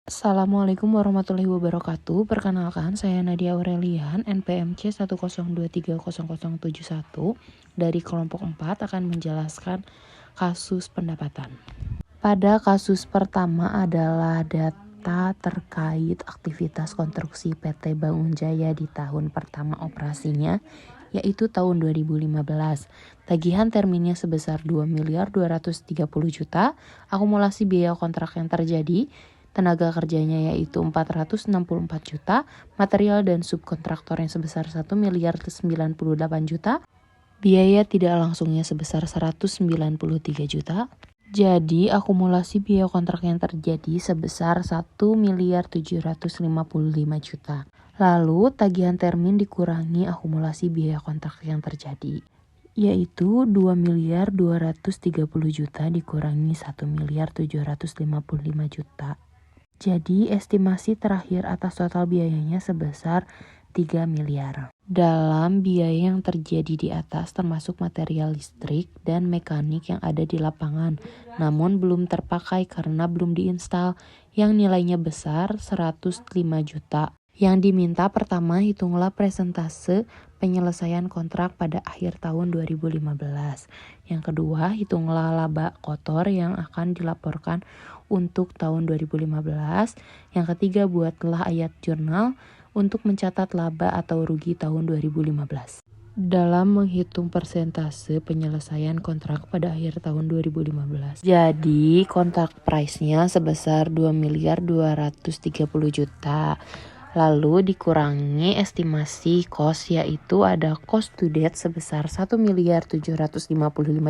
Assalamualaikum warahmatullahi wabarakatuh. Perkenalkan, saya Nadia Aurelian, NPMC 102300071 dari kelompok 4 akan menjelaskan kasus pendapatan. Pada kasus pertama adalah data terkait aktivitas konstruksi PT Bangun Jaya di tahun pertama operasinya, yaitu tahun 2015. Tagihan terminnya sebesar 2.230 juta, akumulasi biaya kontrak yang terjadi, tenaga kerjanya yaitu 464 juta, material dan subkontraktornya sebesar 1.098 juta, biaya tidak langsungnya sebesar 193 juta. Jadi akumulasi biaya kontrak yang terjadi sebesar 1.755 juta. Lalu tagihan termin dikurangi akumulasi biaya kontrak yang terjadi, yaitu 2.230 juta dikurangi 1.755 juta. Jadi estimasi terakhir atas total biayanya sebesar 3 miliar. Dalam biaya yang terjadi di atas termasuk material listrik dan mekanik yang ada di lapangan, namun belum terpakai karena belum diinstal, yang nilainya besar 105 juta. Yang diminta pertama, hitunglah presentase penyelesaian kontrak pada akhir tahun 2015. Yang kedua, hitunglah laba kotor yang akan dilaporkan untuk tahun 2015. Yang ketiga, buatlah ayat jurnal untuk mencatat laba atau rugi tahun 2015. Dalam menghitung persentase penyelesaian kontrak pada akhir tahun 2015. Jadi kontrak price-nya sebesar 2.230 juta. Lalu dikurangi estimasi cost, yaitu ada cost to date sebesar 1.755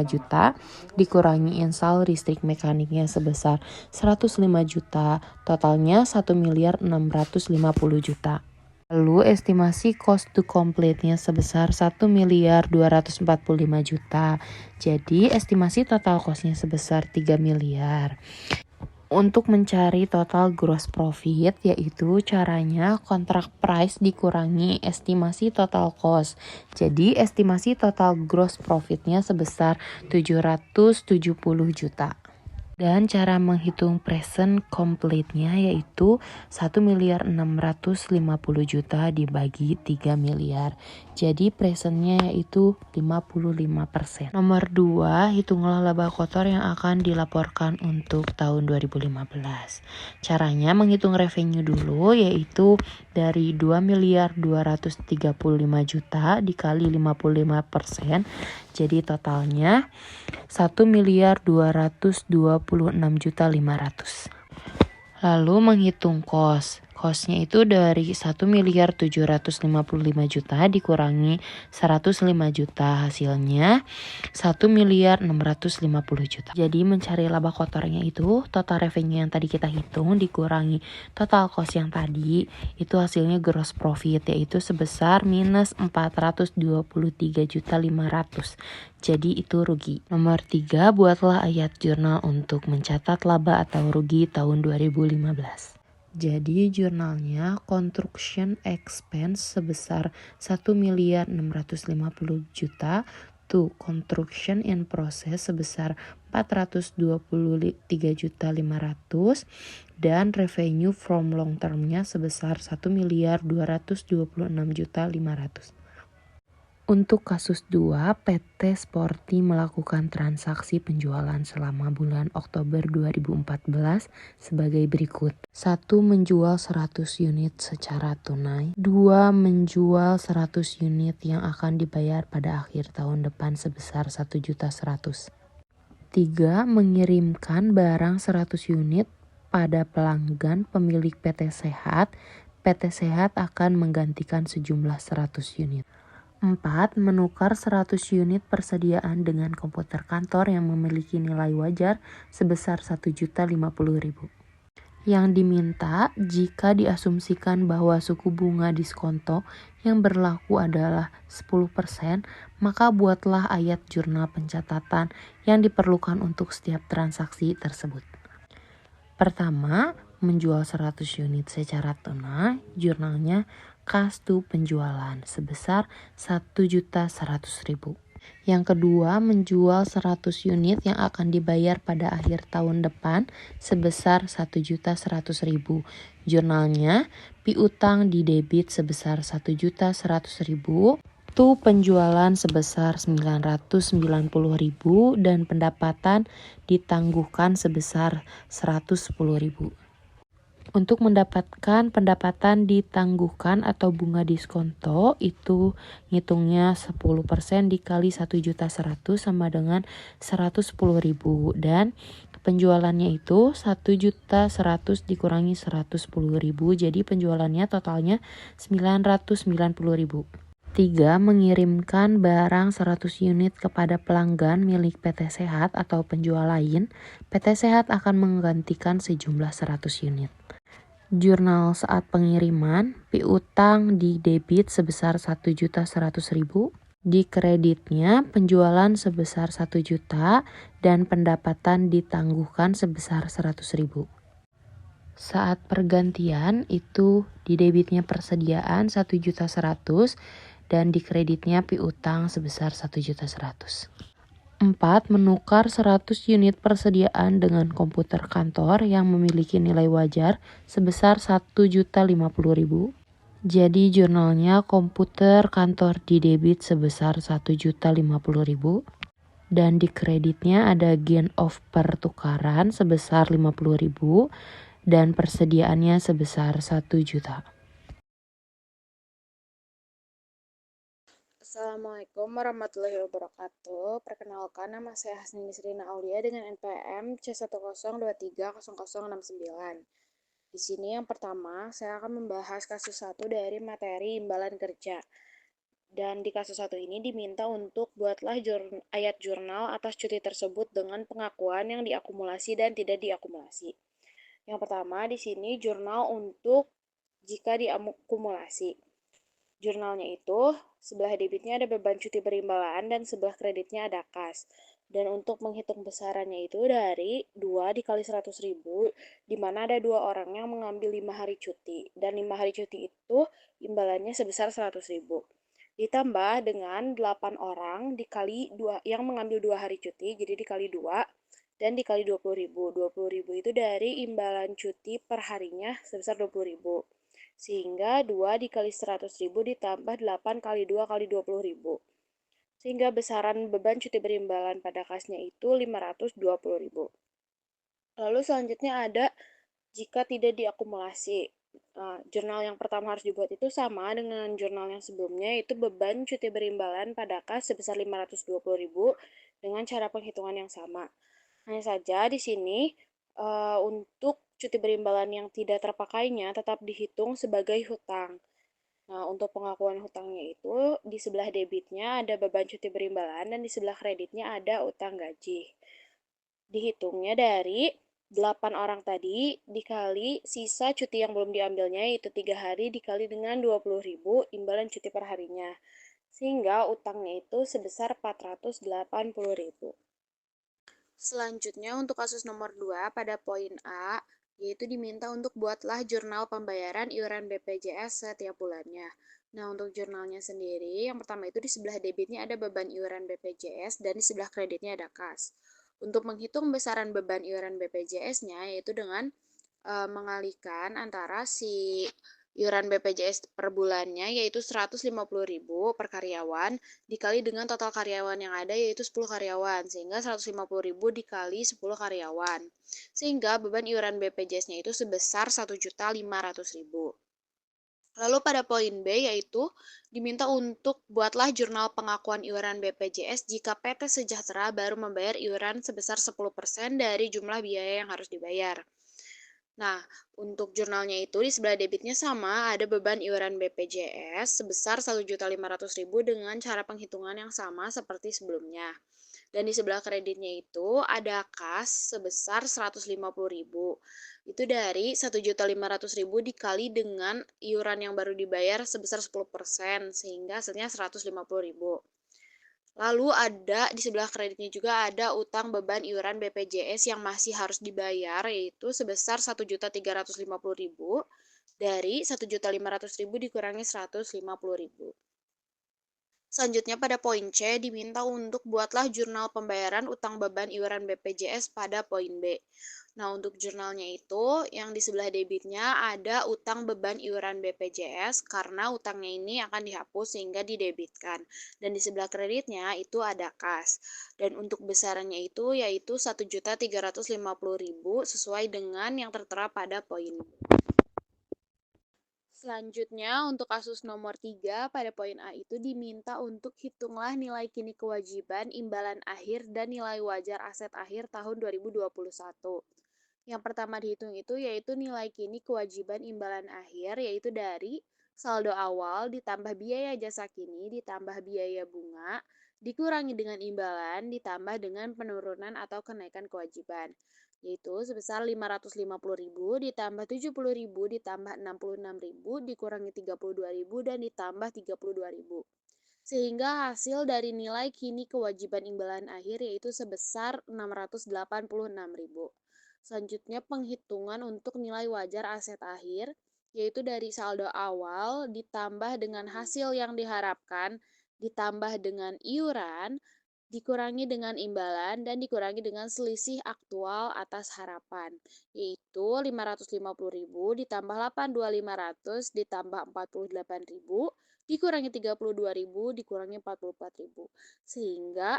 juta, dikurangi install listrik mekaniknya sebesar 105 juta, totalnya 1.650 juta. Lalu estimasi cost to complete-nya sebesar 1.245 juta. Jadi estimasi total cost-nya sebesar 3 miliar. Untuk mencari total gross profit, yaitu caranya kontrak price dikurangi estimasi total cost. Jadi estimasi total gross profitnya sebesar 770 juta. Dan cara menghitung present complete-nya yaitu 1.650 juta dibagi 3 miliar. Jadi presentnya yaitu 55%. Nomor 2, hitunglah laba kotor yang akan dilaporkan untuk tahun 2015. Caranya menghitung revenue dulu, yaitu dari 2.235 juta dikali 55%. Jadi totalnya 1.226.500. Lalu menghitung cost. Cost-nya itu dari 1.755 juta dikurangi 105 juta, hasilnya 1.650 juta. Jadi mencari laba kotornya itu total revenue yang tadi kita hitung dikurangi total cost yang tadi, itu hasilnya gross profit, yaitu sebesar minus 423.500. Jadi itu rugi. Nomor 3, buatlah ayat jurnal untuk mencatat laba atau rugi tahun 2015. Jadi jurnalnya construction expense sebesar 1.650 juta to construction in process sebesar 423.500 dan revenue from long term-nya sebesar 1.226.500. Untuk kasus 2, PT Sporty melakukan transaksi penjualan selama bulan Oktober 2014 sebagai berikut. 1. Menjual 100 unit secara tunai. 2. Menjual 100 unit yang akan dibayar pada akhir tahun depan sebesar 1.100.000. 3. Mengirimkan barang 100 unit pada pelanggan pemilik PT Sehat. PT Sehat akan menggantikan sejumlah 100 unit. 4. Menukar 100 unit persediaan dengan komputer kantor yang memiliki nilai wajar sebesar 1.050.000. Yang diminta, jika diasumsikan bahwa suku bunga diskonto yang berlaku adalah 10%, maka buatlah ayat jurnal pencatatan yang diperlukan untuk setiap transaksi tersebut. Pertama, menjual 100 unit secara tunai, jurnalnya kas to penjualan sebesar 1.100.000. Yang kedua, menjual 100 unit yang akan dibayar pada akhir tahun depan sebesar 1.100.000. Jurnalnya, piutang di debit sebesar 1.100.000, itu penjualan sebesar 990.000 dan pendapatan ditangguhkan sebesar 110.000. Untuk mendapatkan pendapatan ditangguhkan atau bunga diskonto itu ngitungnya 10% dikali 1.100.000 sama dengan 110.000 dan penjualannya itu 1.100.000 dikurangi 110.000 jadi penjualannya totalnya 990.000. 3. Mengirimkan barang 100 unit kepada pelanggan milik PT Sehat atau penjual lain. PT Sehat akan menggantikan sejumlah 100 unit. Jurnal saat pengiriman, piutang di debit sebesar 1.100.000, di kreditnya penjualan sebesar 1 juta dan pendapatan ditangguhkan sebesar 100.000. Saat pergantian itu di debitnya persediaan 1.100.000 dan di kreditnya piutang sebesar 1.100.000. 4. Menukar 100 unit persediaan dengan komputer kantor yang memiliki nilai wajar sebesar 1.050.000. Jadi jurnalnya komputer kantor di debit sebesar 1.050.000 dan di kreditnya ada gain of pertukaran sebesar 50.000 dan persediaannya sebesar 1 juta. Assalamualaikum warahmatullahi wabarakatuh. Perkenalkan, nama saya Hasni Nisrina Aulia dengan NPM C10230069. Di sini yang pertama, saya akan membahas kasus 1 dari materi imbalan kerja. Dan di kasus 1 ini diminta untuk buatlah ayat jurnal atas cuti tersebut dengan pengakuan yang diakumulasi dan tidak diakumulasi. Yang pertama, di sini jurnal untuk jika diakumulasi. Jurnalnya itu sebelah debitnya ada beban cuti berimbalan dan sebelah kreditnya ada kas. Dan untuk menghitung besarannya itu dari 2 dikali 100.000, di mana ada 2 orang yang mengambil 5 hari cuti. Dan 5 hari cuti itu imbalannya sebesar 100.000. Ditambah dengan 8 orang dikali 2 yang mengambil 2 hari cuti, jadi dikali 2 dan dikali 20.000. 20.000 itu dari imbalan cuti per harinya sebesar 20.000. Sehingga 2 dikali 100.000 ditambah 8 kali 2 kali 20.000. Sehingga besaran beban cuti berimbalan pada kasnya itu 520.000. Lalu selanjutnya ada jika tidak diakumulasi. Jurnal yang pertama harus dibuat itu sama dengan jurnal yang sebelumnya, yaitu beban cuti berimbalan pada kas sebesar 520.000 dengan cara penghitungan yang sama. Hanya saja di sini untuk cuti berimbalan yang tidak terpakainya tetap dihitung sebagai hutang. Nah, untuk pengakuan hutangnya itu di sebelah debitnya ada beban cuti berimbalan dan di sebelah kreditnya ada utang gaji. Dihitungnya dari 8 orang tadi dikali sisa cuti yang belum diambilnya yaitu 3 hari dikali dengan 20.000 imbalan cuti per harinya. Sehingga utangnya itu sebesar 480.000. Selanjutnya untuk kasus nomor 2 pada poin A, yaitu diminta untuk buatlah jurnal pembayaran iuran BPJS setiap bulannya. Nah, untuk jurnalnya sendiri, yang pertama itu di sebelah debitnya ada beban iuran BPJS dan di sebelah kreditnya ada kas. Untuk menghitung besaran beban iuran BPJS-nya, yaitu dengan mengalihkan antara si iuran BPJS per bulannya yaitu 150.000 per karyawan dikali dengan total karyawan yang ada yaitu 10 karyawan sehingga 150.000 dikali 10 karyawan sehingga beban iuran BPJS-nya itu sebesar 1.500.000. Lalu pada poin B yaitu diminta untuk buatlah jurnal pengakuan iuran BPJS jika PT Sejahtera baru membayar iuran sebesar 10% dari jumlah biaya yang harus dibayar. Nah, untuk jurnalnya itu di sebelah debitnya sama, ada beban iuran BPJS sebesar 1.500.000 dengan cara penghitungan yang sama seperti sebelumnya. Dan di sebelah kreditnya itu ada kas sebesar 150.000. Itu dari 1.500.000 dikali dengan iuran yang baru dibayar sebesar 10%, sehingga hasilnya 150.000. Lalu ada di sebelah kreditnya juga ada utang beban iuran BPJS yang masih harus dibayar yaitu sebesar 1.350.000 dari 1.500.000 dikurangi 150.000. Selanjutnya pada poin C diminta untuk buatlah jurnal pembayaran utang beban iuran BPJS pada poin B. Nah, untuk jurnalnya itu yang di sebelah debitnya ada utang beban iuran BPJS karena utangnya ini akan dihapus sehingga didebitkan. Dan di sebelah kreditnya itu ada kas. Dan untuk besarannya itu yaitu 1.350.000 sesuai dengan yang tertera pada poin B. Selanjutnya, untuk kasus nomor 3 pada poin A itu diminta untuk hitunglah nilai kini kewajiban imbalan akhir dan nilai wajar aset akhir tahun 2021. Yang pertama dihitung itu yaitu nilai kini kewajiban imbalan akhir, yaitu dari saldo awal ditambah biaya jasa kini ditambah biaya bunga dikurangi dengan imbalan ditambah dengan penurunan atau kenaikan kewajiban, yaitu sebesar 550.000 ditambah 70.000 ditambah 66.000 dikurangi 32.000 dan ditambah 32.000. Sehingga hasil dari nilai kini kewajiban imbalan akhir yaitu sebesar 686.000. Selanjutnya penghitungan untuk nilai wajar aset akhir yaitu dari saldo awal ditambah dengan hasil yang diharapkan ditambah dengan iuran dikurangi dengan imbalan dan dikurangi dengan selisih aktual atas harapan, yaitu 550.000 ditambah 82.500 ditambah 48.000 dikurangi 32.000 dikurangi 44.000. Sehingga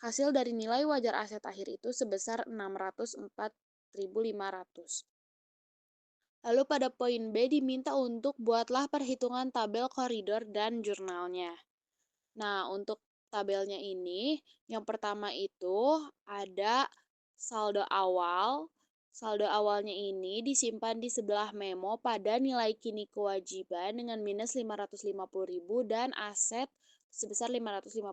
hasil dari nilai wajar aset akhir itu sebesar 604.500. Lalu pada poin B diminta untuk buatlah perhitungan tabel koridor dan jurnalnya. Nah, untuk tabelnya ini, yang pertama itu ada saldo awal. Saldo awalnya ini disimpan di sebelah memo pada nilai kini kewajiban dengan minus 550.000 dan aset sebesar 550.000.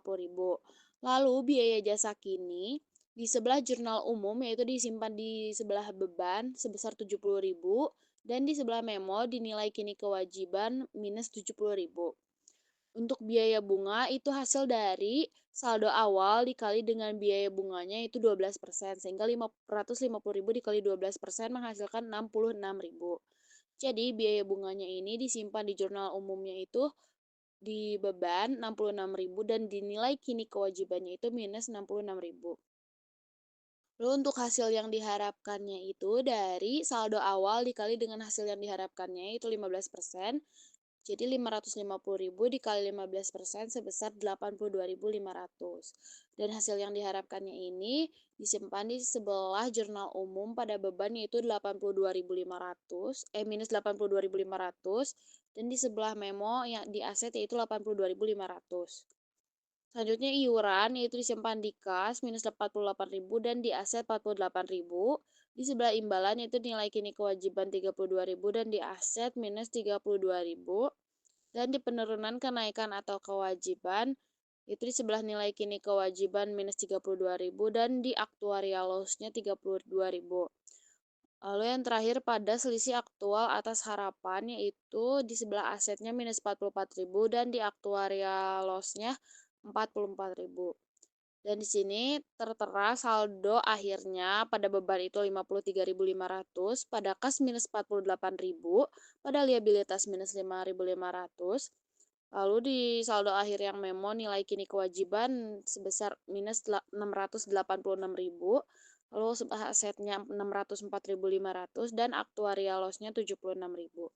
Lalu biaya jasa kini di sebelah jurnal umum yaitu disimpan di sebelah beban sebesar 70.000 dan di sebelah memo dinilai kini kewajiban minus 70.000. Untuk biaya bunga itu hasil dari saldo awal dikali dengan biaya bunganya itu 12%, sehingga 550.000 dikali 12% menghasilkan 66.000. Jadi biaya bunganya ini disimpan di jurnal umumnya itu di beban 66.000 dan dinilai kini kewajibannya itu minus 66.000. Lalu untuk hasil yang diharapkannya itu dari saldo awal dikali dengan hasil yang diharapkannya itu 15%. Jadi 550.000 dikali 15% sebesar 82.500. Dan hasil yang diharapkannya ini disimpan di sebelah jurnal umum pada beban yaitu 82.500 minus 82.500 dan di sebelah memo yang di aset yaitu 82.500. Selanjutnya iuran yaitu disimpan di kas minus 48.000 dan di aset 48.000. Di sebelah imbalan yaitu nilai kini kewajiban 32.000 dan di aset minus 32.000. Dan di penurunan kenaikan atau kewajiban itu di sebelah nilai kini kewajiban minus 32.000 dan di aktuarial loss-nya 32.000. Lalu yang terakhir pada selisih aktual atas harapan yaitu di sebelah asetnya minus 44.000 dan di aktuarial loss-nya 44.000. Dan di sini tertera saldo akhirnya pada beban itu 53.500, pada kas minus 48.000, pada liabilitas minus 5.500. Lalu di saldo akhir yang memo nilai kini kewajiban sebesar minus 686.000, lalu asetnya 604.500 dan aktuarial loss-nya 76.000.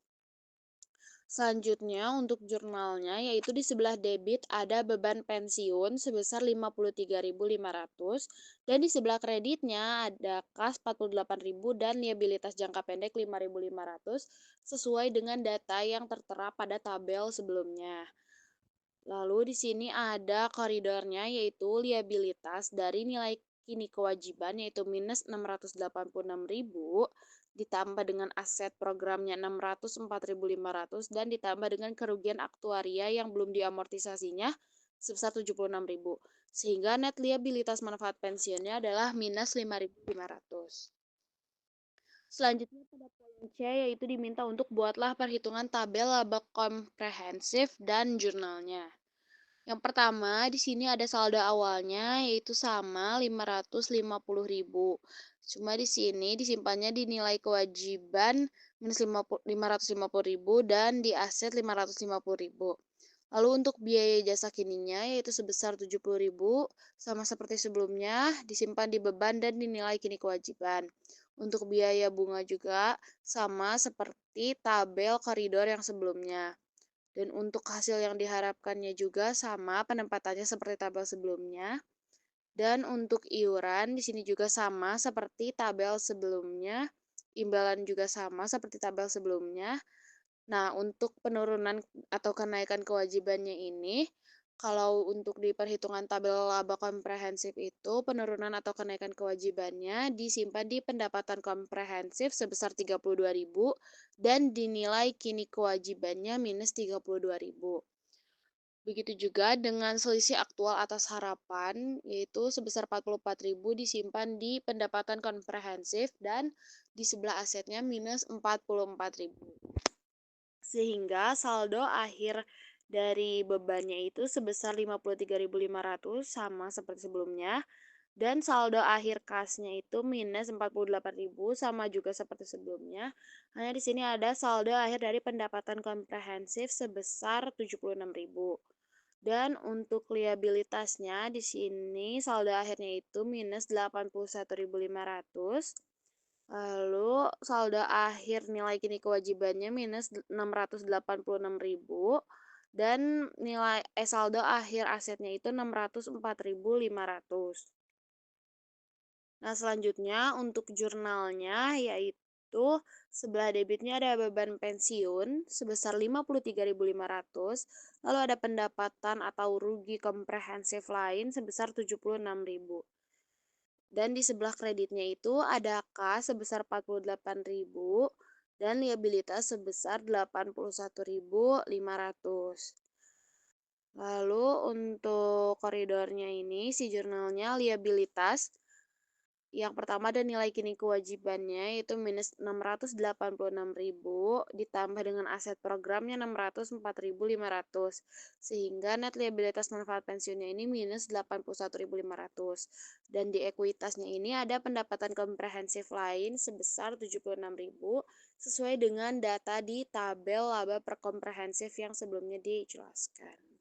Selanjutnya untuk jurnalnya yaitu di sebelah debit ada beban pensiun sebesar 53.500 dan di sebelah kreditnya ada kas 48.000 dan liabilitas jangka pendek 5.500 sesuai dengan data yang tertera pada tabel sebelumnya. Lalu di sini ada koridornya yaitu liabilitas dari nilai kini kewajiban yaitu minus 686.000 ditambah dengan aset programnya 604.500 dan ditambah dengan kerugian aktuaria yang belum diamortisasinya sebesar 76.000. Sehingga net liabilitas manfaat pensiunnya adalah minus 5.500. Selanjutnya pada poin C yaitu diminta untuk buatlah perhitungan tabel laba komprehensif dan jurnalnya. Yang pertama, di sini ada saldo awalnya yaitu sama 550.000. Cuma di sini disimpannya di nilai kewajiban minus 550.000 dan di aset 550.000. Lalu untuk biaya jasa kininya yaitu sebesar 70.000 sama seperti sebelumnya, disimpan di beban dan dinilai kini kewajiban. Untuk biaya bunga juga sama seperti tabel koridor yang sebelumnya. Dan untuk hasil yang diharapkannya juga sama penempatannya seperti tabel sebelumnya. Dan untuk iuran di sini juga sama seperti tabel sebelumnya. Imbalan juga sama seperti tabel sebelumnya. Nah, untuk penurunan atau kenaikan kewajibannya ini, kalau untuk di perhitungan tabel laba komprehensif itu, penurunan atau kenaikan kewajibannya disimpan di pendapatan komprehensif sebesar 32.000 dan dinilai kini kewajibannya minus 32.000. Begitu juga dengan selisih aktual atas harapan, yaitu sebesar 44.000 disimpan di pendapatan komprehensif dan di sebelah asetnya minus 44.000. Sehingga saldo akhir dari bebannya itu sebesar 53.500 sama seperti sebelumnya. Dan saldo akhir kasnya itu minus 48.000 sama juga seperti sebelumnya. Hanya di sini ada saldo akhir dari pendapatan komprehensif sebesar 76.000. Dan untuk liabilitasnya di sini saldo akhirnya itu minus 81.500. Lalu saldo akhir nilai kini kewajibannya minus 686.000 dan saldo akhir asetnya itu 604.500. Nah, selanjutnya untuk jurnalnya yaitu sebelah debitnya ada beban pensiun sebesar 53.500, lalu ada pendapatan atau rugi komprehensif lain sebesar 76.000. Dan di sebelah kreditnya itu ada kas sebesar 48.000 dan liabilitas sebesar 81.500. Lalu untuk koridornya ini si jurnalnya liabilitas yang pertama ada nilai kini kewajibannya yaitu minus 686.000 ditambah dengan aset programnya 604.500 sehingga net liabilitas manfaat pensiunnya ini minus 81.500 dan di ekuitasnya ini ada pendapatan komprehensif lain sebesar 76.000 sesuai dengan data di tabel laba per komprehensif yang sebelumnya dijelaskan.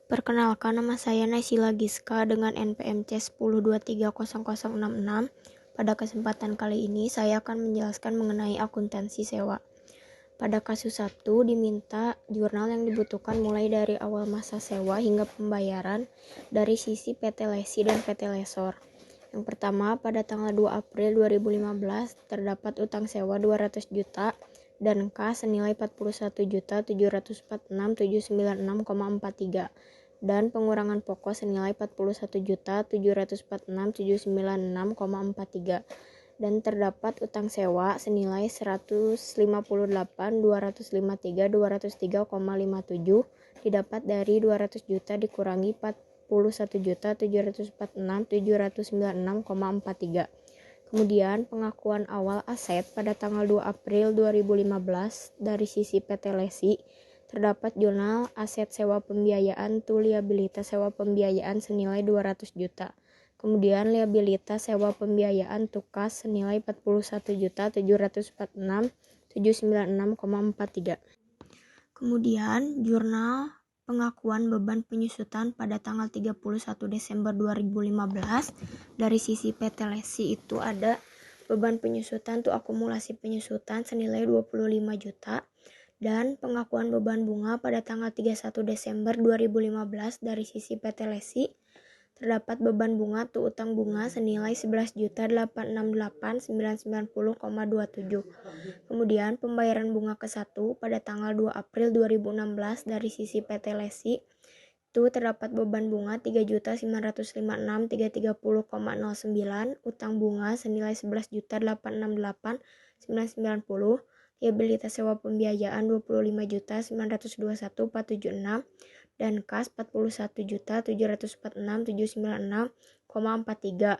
Perkenalkan, nama saya Naysila Giska dengan NPMC 10230066. Pada kesempatan kali ini, saya akan menjelaskan mengenai akuntansi sewa. Pada kasus 1, diminta jurnal yang dibutuhkan mulai dari awal masa sewa hingga pembayaran dari sisi PT Lesi dan PT Lesor. Yang pertama, pada tanggal 2 April 2015, terdapat utang sewa 200 juta dan kas senilai 41.746.796,43 dan pengurangan pokok senilai 41.746.796,43 dan terdapat utang sewa senilai 150.800.253.203,57 didapat dari 200 juta dikurangi 41.746.796,43. Kemudian pengakuan awal aset pada tanggal 2 April 2015 dari sisi PT Lesi terdapat jurnal aset sewa pembiayaan tu liabilitas sewa pembiayaan senilai 200 juta. Kemudian liabilitas sewa pembiayaan tu kas senilai 41.746.796,43. Kemudian jurnal pengakuan beban penyusutan pada tanggal 31 Desember 2015 dari sisi PT Lesi itu ada beban penyusutan tu akumulasi penyusutan senilai 25 juta dan pengakuan beban bunga pada tanggal 31 Desember 2015 dari sisi PT Lesi terdapat beban bunga tu utang bunga senilai 11.868.990,27. Kemudian pembayaran bunga ke-1 pada tanggal 2 April 2016 dari sisi PT Lesi itu terdapat beban bunga 3.956.330,09, utang bunga senilai 11.868.990, liabilitas sewa pembiayaan 25.921.476 dan kas 41.746.796,43.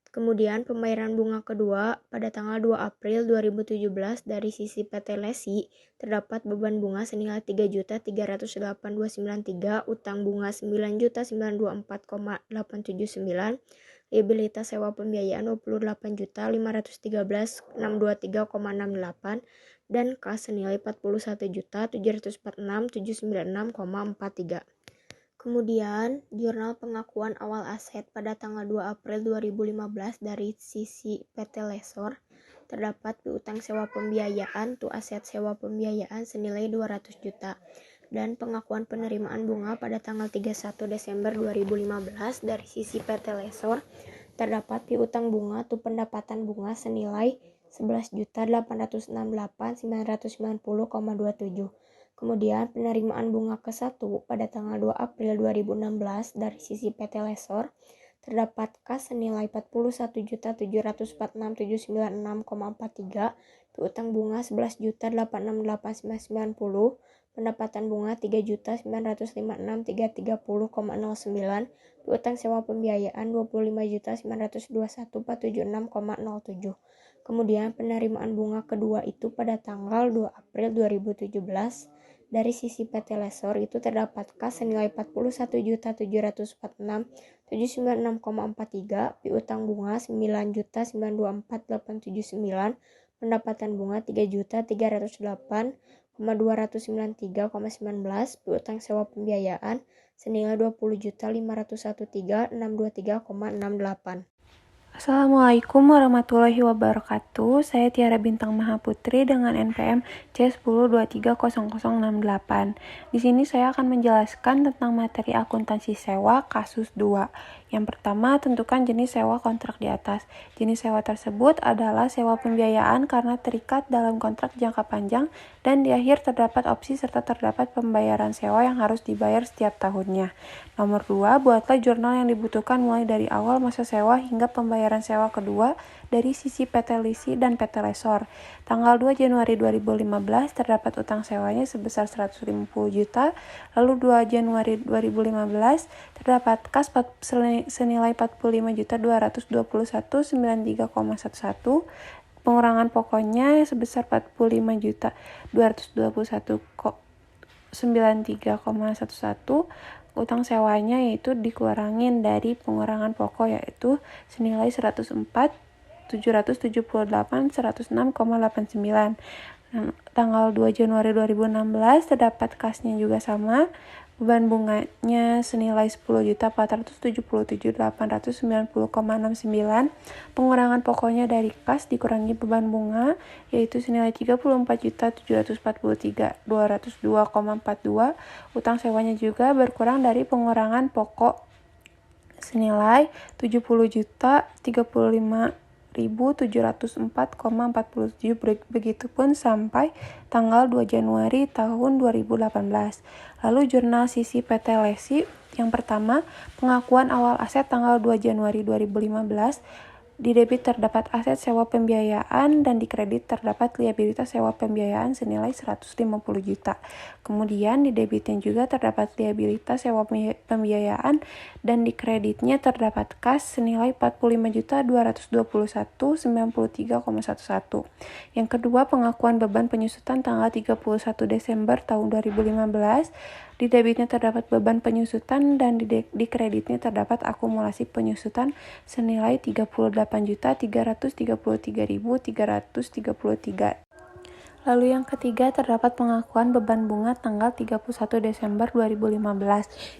Kemudian pembayaran bunga kedua pada tanggal 2 April 2017 dari sisi PT Lesi terdapat beban bunga senilai 3.382.93, utang bunga 9.924,879, liabilitas sewa pembiayaan 28.513.623,68 dan kas senilai 41.746.796,43. Kemudian, jurnal pengakuan awal aset pada tanggal 2 April 2015 dari sisi PT Lesor terdapat piutang sewa pembiayaan aset sewa pembiayaan senilai 200 juta dan pengakuan penerimaan bunga pada tanggal 31 Desember 2015 dari sisi PT Lesor terdapat piutang bunga pendapatan bunga senilai 11.868.990,27. Kemudian penerimaan bunga ke-1 pada tanggal 2 April 2016 dari sisi PT Lesor terdapat kas senilai 41.746.796,43, piutang bunga 11.868.990, pendapatan bunga 3.956.330,09, piutang sewa pembiayaan 25.921.476,07. Kemudian penerimaan bunga kedua itu pada tanggal 2 April 2017 dari sisi PT Lesor itu terdapat kas senilai 41.746.796,43, piutang bunga 9.924.879, pendapatan bunga 3.308.293,19, piutang sewa pembiayaan senilai 20.501.363,68. Assalamualaikum warahmatullahi wabarakatuh. Saya Tiara Bintang Mahaputri dengan NPM C10230068. Di sini saya akan menjelaskan tentang materi akuntansi sewa kasus 2. Yang pertama, tentukan jenis sewa kontrak di atas. Jenis sewa tersebut adalah sewa pembiayaan karena terikat dalam kontrak jangka panjang dan di akhir terdapat opsi serta terdapat pembayaran sewa yang harus dibayar setiap tahunnya. Nomor 2, buatlah jurnal yang dibutuhkan mulai dari awal masa sewa hingga pembayaran sewa kedua dari sisi PT Lisi dan PT Lesor. Tanggal 2 Januari 2015 terdapat utang sewanya sebesar 150 juta, lalu 2 Januari 2015 terdapat kas senilai 45.221.93,11, pengurangan pokoknya sebesar 45.221,93,11, utang sewanya yaitu dikurangin dari pengurangan pokok yaitu senilai 104.778.106,89. Tanggal 2 Januari 2016 terdapat kasnya juga sama, beban bunganya senilai 10.477.890,69, pengurangan pokoknya dari kas dikurangi beban bunga yaitu senilai 34.743.202,42, utang sewanya juga berkurang dari pengurangan pokok senilai 70.035.704,47, begitupun sampai tanggal 2 Januari tahun 2018. Lalu jurnal sisi PT Lesi yang pertama, pengakuan awal aset tanggal 2 Januari 2015. Di debit terdapat aset sewa pembiayaan dan di kredit terdapat liabilitas sewa pembiayaan senilai 150 juta. Kemudian di debitnya juga terdapat liabilitas sewa pembiayaan dan di kreditnya terdapat kas senilai 45.221.93,11. Yang kedua, pengakuan beban penyusutan tanggal 31 Desember tahun 2015. Di debitnya terdapat beban penyusutan dan di kreditnya terdapat akumulasi penyusutan senilai 38.333.333. Lalu yang ketiga, terdapat pengakuan beban bunga tanggal 31 Desember 2015.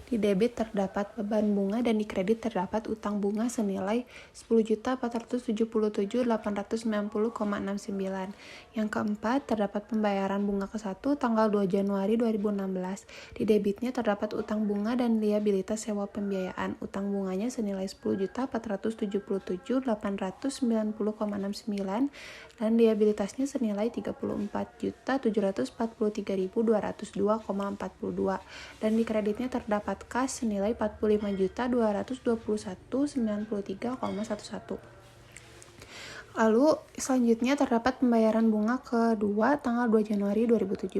Di debit terdapat beban bunga dan di kredit terdapat utang bunga senilai 10.477.890,69. Yang keempat, terdapat pembayaran bunga ke-1 tanggal 2 Januari 2016. Di debitnya terdapat utang bunga dan liabilitas sewa pembiayaan. Utang bunganya senilai 10.477.890,69 dan liabilitasnya senilai 34.743.202,42 dan di kreditnya terdapat kas senilai 45.221.93,11. Lalu selanjutnya terdapat pembayaran bunga kedua tanggal 2 Januari 2017.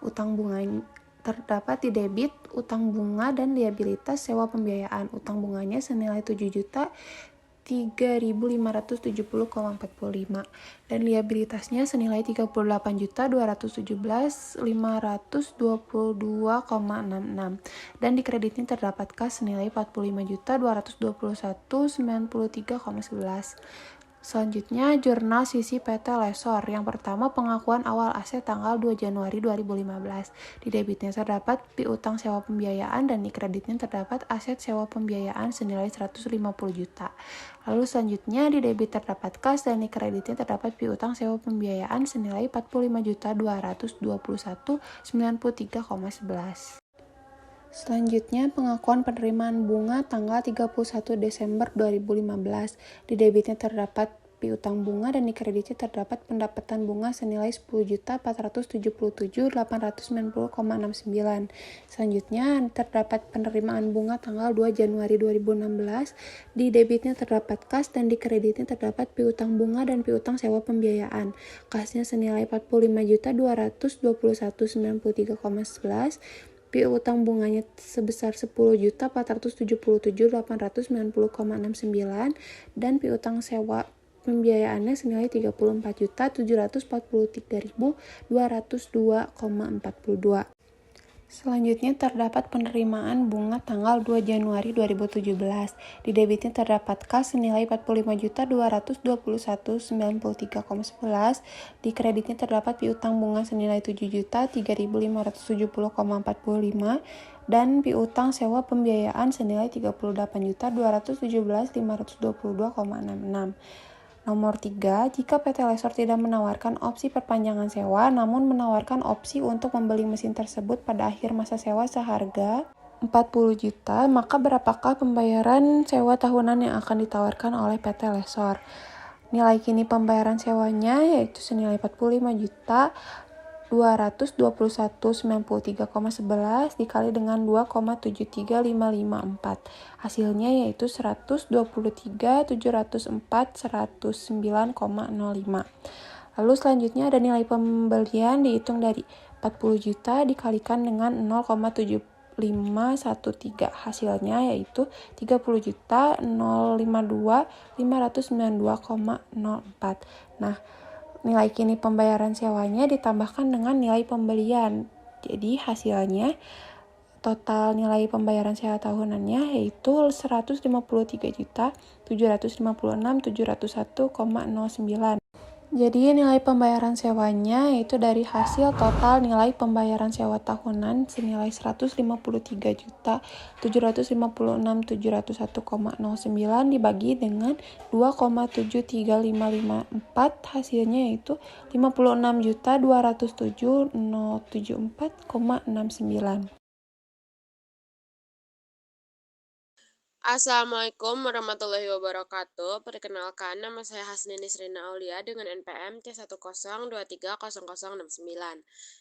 Utang bunga terdapat di debit utang bunga dan liabilitas sewa pembiayaan. Utang bunganya senilai 7 juta 3.570,45 dan liabilitasnya senilai 38.217.522,66 dan di kreditnya terdapat kas senilai 45.221.093,11. Selanjutnya, jurnal sisi PT Lesor. Yang pertama, pengakuan awal aset tanggal 2 Januari 2015. Di debitnya terdapat piutang sewa pembiayaan dan di kreditnya terdapat aset sewa pembiayaan senilai 150 juta. Lalu selanjutnya, di debit terdapat kas dan di kreditnya terdapat piutang sewa pembiayaan senilai 45.221.093,11. Selanjutnya, pengakuan penerimaan bunga tanggal 31 Desember 2015. Di debitnya terdapat piutang bunga dan di kreditnya terdapat pendapatan bunga senilai 10.477.890,69. Selanjutnya, terdapat penerimaan bunga tanggal 2 Januari 2016. Di debitnya terdapat kas dan di kreditnya terdapat piutang bunga dan piutang sewa pembiayaan. Kasnya senilai 45.221.093,11. Piutang bunganya sebesar 10.477.890,69 dan piutang sewa pembiayaannya senilai 34.743.202,42. Selanjutnya terdapat penerimaan bunga tanggal 2 Januari 2017. Di debitnya terdapat kas senilai 45.221.093,11. Di kreditnya terdapat piutang bunga senilai 7.003.570,45 dan piutang sewa pembiayaan senilai 38.217.522,66. Nomor 3, jika PT Lesor tidak menawarkan opsi perpanjangan sewa, namun menawarkan opsi untuk membeli mesin tersebut pada akhir masa sewa seharga 40 juta, maka berapakah pembayaran sewa tahunan yang akan ditawarkan oleh PT Lesor? Nilai kini pembayaran sewanya yaitu senilai 45 juta 221.93,11 dikali dengan 2,73554. Hasilnya yaitu 123.704.109,05. Lalu selanjutnya ada nilai pembelian dihitung dari 40 juta dikalikan dengan 0,7513. Hasilnya yaitu 30.052.592,04. Nah, nilai kini pembayaran sewanya ditambahkan dengan nilai pembelian. Jadi hasilnya total nilai pembayaran sewa tahunannya yaitu 153.756.701,09. Jadi nilai pembayaran sewanya yaitu dari hasil total nilai pembayaran sewa tahunan senilai 153.756.701,09 dibagi dengan 2,73554 hasilnya yaitu 56.207.074,69. Assalamualaikum warahmatullahi wabarakatuh. Perkenalkan, nama saya Hasnini Srina Aulia dengan NPM C10230069.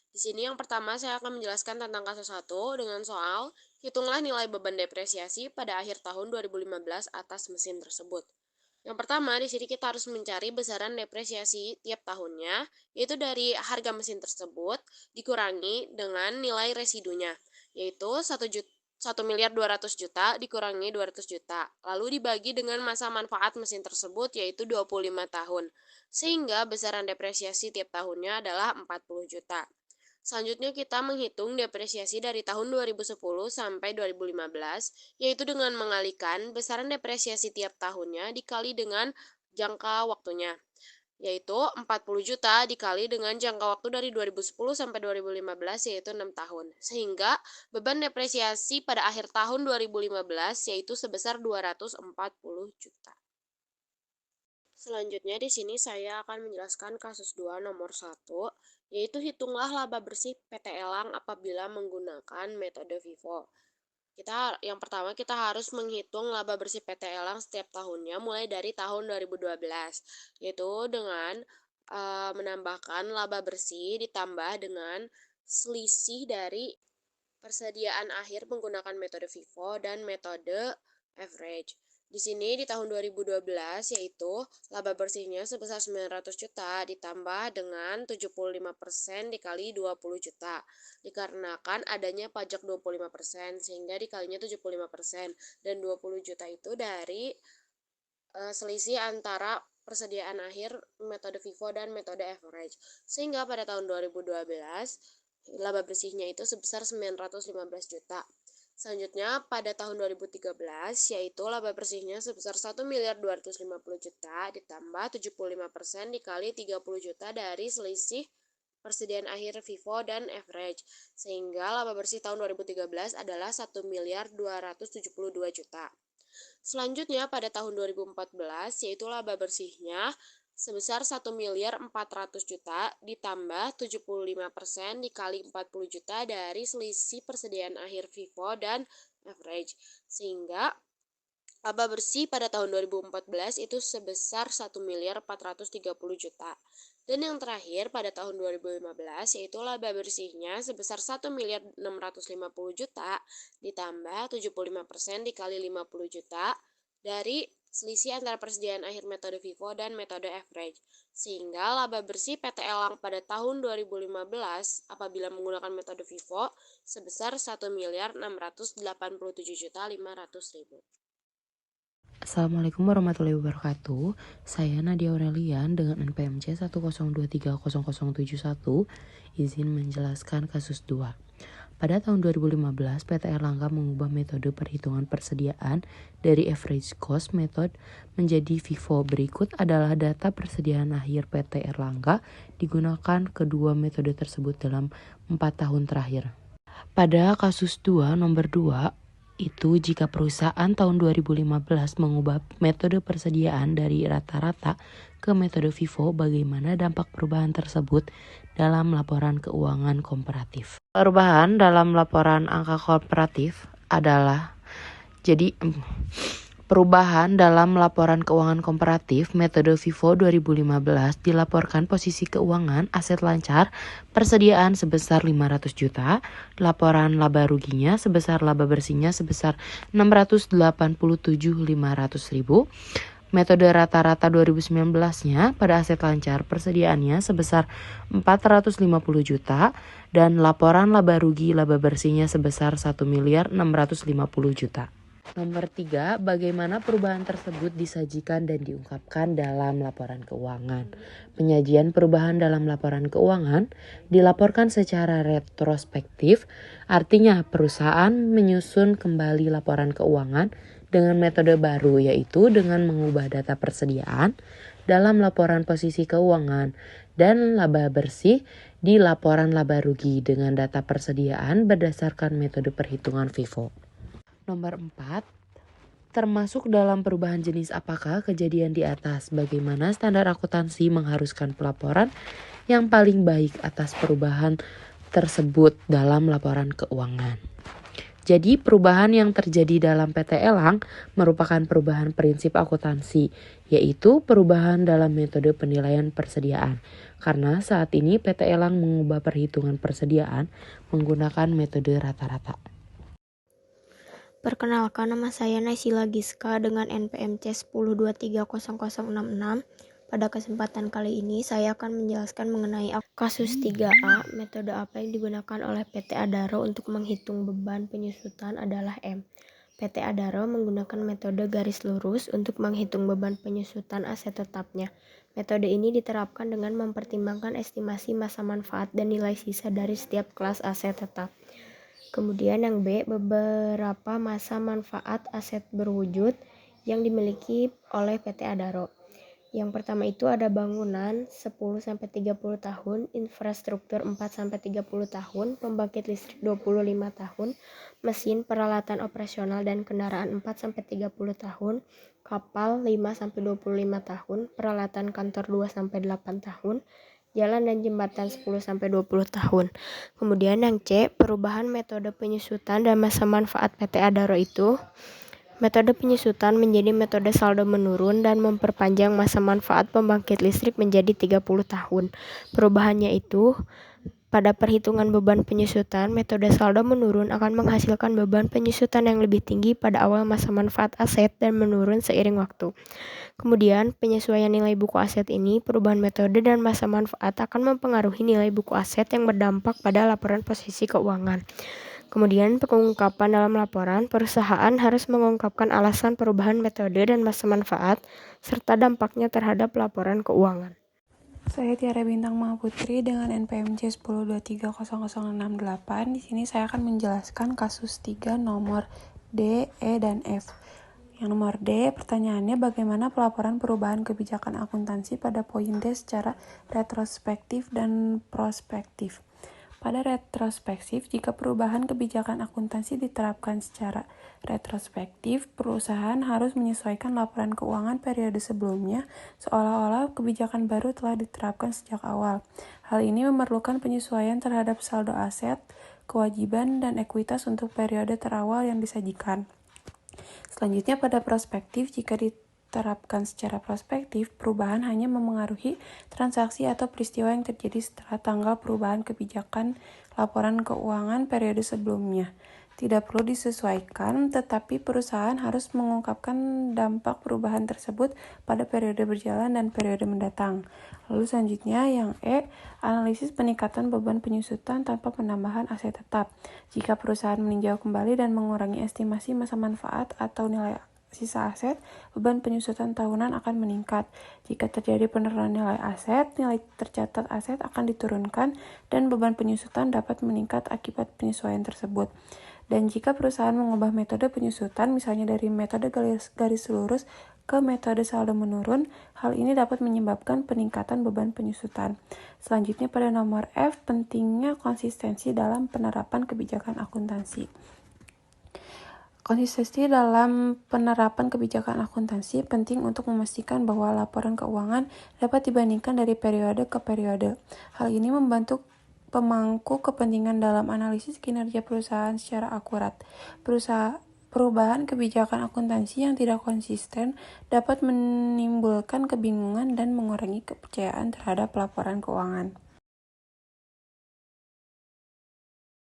Di sini yang pertama saya akan menjelaskan tentang kasus 1 dengan soal hitunglah nilai beban depresiasi pada akhir tahun 2015 atas mesin tersebut. Yang pertama, di sini kita harus mencari besaran depresiasi tiap tahunnya, yaitu dari harga mesin tersebut dikurangi dengan nilai residunya, yaitu 1.200.000.000 dikurangi 200 juta, lalu dibagi dengan masa manfaat mesin tersebut yaitu 25 tahun, sehingga besaran depresiasi tiap tahunnya adalah 40 juta. Selanjutnya kita menghitung depresiasi dari tahun 2010 sampai 2015, yaitu dengan mengalihkan besaran depresiasi tiap tahunnya dikali dengan jangka waktunya, yaitu 40 juta dikali dengan jangka waktu dari 2010 sampai 2015 yaitu 6 tahun. Sehingga beban depresiasi pada akhir tahun 2015 yaitu sebesar 240 juta. Selanjutnya di sini saya akan menjelaskan kasus 2 nomor 1, yaitu hitunglah laba bersih PT Elang apabila menggunakan metode FIFO. Yang pertama kita harus menghitung laba bersih PT Elang setiap tahunnya mulai dari tahun 2012, yaitu dengan menambahkan laba bersih ditambah dengan selisih dari persediaan akhir menggunakan metode FIFO dan metode average. Di sini di tahun 2012 yaitu laba bersihnya sebesar 900 juta ditambah dengan 75% dikali 20 juta. Dikarenakan adanya pajak 25% sehingga dikalinya 75% dan 20 juta itu dari selisih antara persediaan akhir metode FIFO dan metode average. Sehingga pada tahun 2012 laba bersihnya itu sebesar 915 juta. Selanjutnya pada tahun 2013 yaitu laba bersihnya sebesar 1.250 juta ditambah 75% dikali 30 juta dari selisih persediaan akhir FIFO dan average. Sehingga laba bersih tahun 2013 adalah 1.272 juta. Selanjutnya pada tahun 2014 yaitu laba bersihnya sebesar 1.400 juta ditambah 75% dikali 40 juta dari selisih persediaan akhir FIFO dan average. Sehingga laba bersih pada tahun 2014 itu sebesar 1.430 juta. Dan yang terakhir pada tahun 2015 yaitu laba bersihnya sebesar 1.650 juta ditambah 75% dikali 50 juta dari selisih antara persediaan akhir metode FIFO dan metode average. Sehingga laba bersih PT Elang pada tahun 2015 apabila menggunakan metode FIFO sebesar 1.687.500.000. Assalamualaikum warahmatullahi wabarakatuh. Saya Nadia Aurelian dengan NPMC 102300771 izin menjelaskan kasus 2. Pada tahun 2015, PT Erlangga mengubah metode perhitungan persediaan dari average cost method menjadi FIFO. Berikut adalah data persediaan akhir PT Erlangga digunakan kedua metode tersebut dalam 4 tahun terakhir. Pada kasus 2 nomor 2, itu jika perusahaan tahun 2015 mengubah metode persediaan dari rata-rata ke metode FIFO, bagaimana dampak perubahan tersebut dalam laporan keuangan komparatif. Perubahan dalam laporan angka komparatif adalah perubahan dalam laporan keuangan komparatif metode FIFO 2015 dilaporkan posisi keuangan aset lancar persediaan sebesar 500 juta, laporan laba ruginya sebesar laba bersihnya sebesar 687.500.000. Metode rata-rata 2019-nya pada aset lancar persediaannya sebesar 450 juta dan laporan laba rugi laba bersihnya sebesar 1.650 juta. Nomor 3, bagaimana perubahan tersebut disajikan dan diungkapkan dalam laporan keuangan. Penyajian perubahan dalam laporan keuangan dilaporkan secara retrospektif, artinya perusahaan menyusun kembali laporan keuangan dengan metode baru, yaitu dengan mengubah data persediaan dalam laporan posisi keuangan dan laba bersih di laporan laba rugi dengan data persediaan berdasarkan metode perhitungan FIFO. Nomor 4, termasuk dalam perubahan jenis apakah kejadian di atas? Bagaimana standar akuntansi mengharuskan pelaporan yang paling baik atas perubahan tersebut dalam laporan keuangan? Jadi perubahan yang terjadi dalam PT Elang merupakan perubahan prinsip akuntansi, yaitu perubahan dalam metode penilaian persediaan. Karena saat ini PT Elang mengubah perhitungan persediaan menggunakan metode rata-rata. Perkenalkan, nama saya Naysila Giska dengan NPMC 102300066. Pada kesempatan kali ini saya akan menjelaskan mengenai kasus 3A. Metode apa yang digunakan oleh PT Adaro untuk menghitung beban penyusutan adalah M. PT Adaro menggunakan metode garis lurus untuk menghitung beban penyusutan aset tetapnya. Metode ini diterapkan dengan mempertimbangkan estimasi masa manfaat dan nilai sisa dari setiap kelas aset tetap. Kemudian yang B, beberapa masa manfaat aset berwujud yang dimiliki oleh PT Adaro. Yang pertama itu ada bangunan 10-30 tahun, infrastruktur 4-30 tahun, pembangkit listrik 25 tahun, mesin, peralatan operasional dan kendaraan 4-30 tahun, kapal 5-25 tahun, peralatan kantor 2-8 tahun, jalan dan jembatan 10-20 tahun. Kemudian yang C, perubahan metode penyusutan dan masa manfaat PT Adaro itu, metode penyusutan menjadi metode saldo menurun dan memperpanjang masa manfaat pembangkit listrik menjadi 30 tahun. Perubahannya itu, pada perhitungan beban penyusutan, metode saldo menurun akan menghasilkan beban penyusutan yang lebih tinggi pada awal masa manfaat aset dan menurun seiring waktu. Kemudian, penyesuaian nilai buku aset ini, perubahan metode dan masa manfaat akan mempengaruhi nilai buku aset yang berdampak pada laporan posisi keuangan. Kemudian pengungkapan dalam laporan, perusahaan harus mengungkapkan alasan perubahan metode dan masa manfaat, serta dampaknya terhadap laporan keuangan. Saya Tiara Bintang Mahaputri dengan NPMJ 10230068. Di sini saya akan menjelaskan kasus 3 nomor D, E, dan F. Yang nomor D, pertanyaannya bagaimana pelaporan perubahan kebijakan akuntansi pada poin D secara retrospektif dan prospektif. Pada retrospektif, jika perubahan kebijakan akuntansi diterapkan secara retrospektif, perusahaan harus menyesuaikan laporan keuangan periode sebelumnya seolah-olah kebijakan baru telah diterapkan sejak awal. Hal ini memerlukan penyesuaian terhadap saldo aset, kewajiban, dan ekuitas untuk periode terawal yang disajikan. Selanjutnya pada prospektif, jika diterapkan secara prospektif, perubahan hanya memengaruhi transaksi atau peristiwa yang terjadi setelah tanggal perubahan kebijakan laporan keuangan periode sebelumnya. Tidak perlu disesuaikan, tetapi perusahaan harus mengungkapkan dampak perubahan tersebut pada periode berjalan dan periode mendatang. Lalu selanjutnya yang E, analisis peningkatan beban penyusutan tanpa penambahan aset tetap. Jika perusahaan meninjau kembali dan mengurangi estimasi masa manfaat atau nilai sisa aset, beban penyusutan tahunan akan meningkat. Jika terjadi penurunan nilai aset, nilai tercatat aset akan diturunkan dan beban penyusutan dapat meningkat akibat penyesuaian tersebut. Dan jika perusahaan mengubah metode penyusutan, misalnya dari metode garis lurus ke metode saldo menurun, hal ini dapat menyebabkan peningkatan beban penyusutan. Selanjutnya pada nomor F, pentingnya konsistensi dalam penerapan kebijakan akuntansi. Konsistensi dalam penerapan kebijakan akuntansi penting untuk memastikan bahwa laporan keuangan dapat dibandingkan dari periode ke periode. Hal ini membantu pemangku kepentingan dalam analisis kinerja perusahaan secara akurat. Perubahan kebijakan akuntansi yang tidak konsisten dapat menimbulkan kebingungan dan mengurangi kepercayaan terhadap laporan keuangan.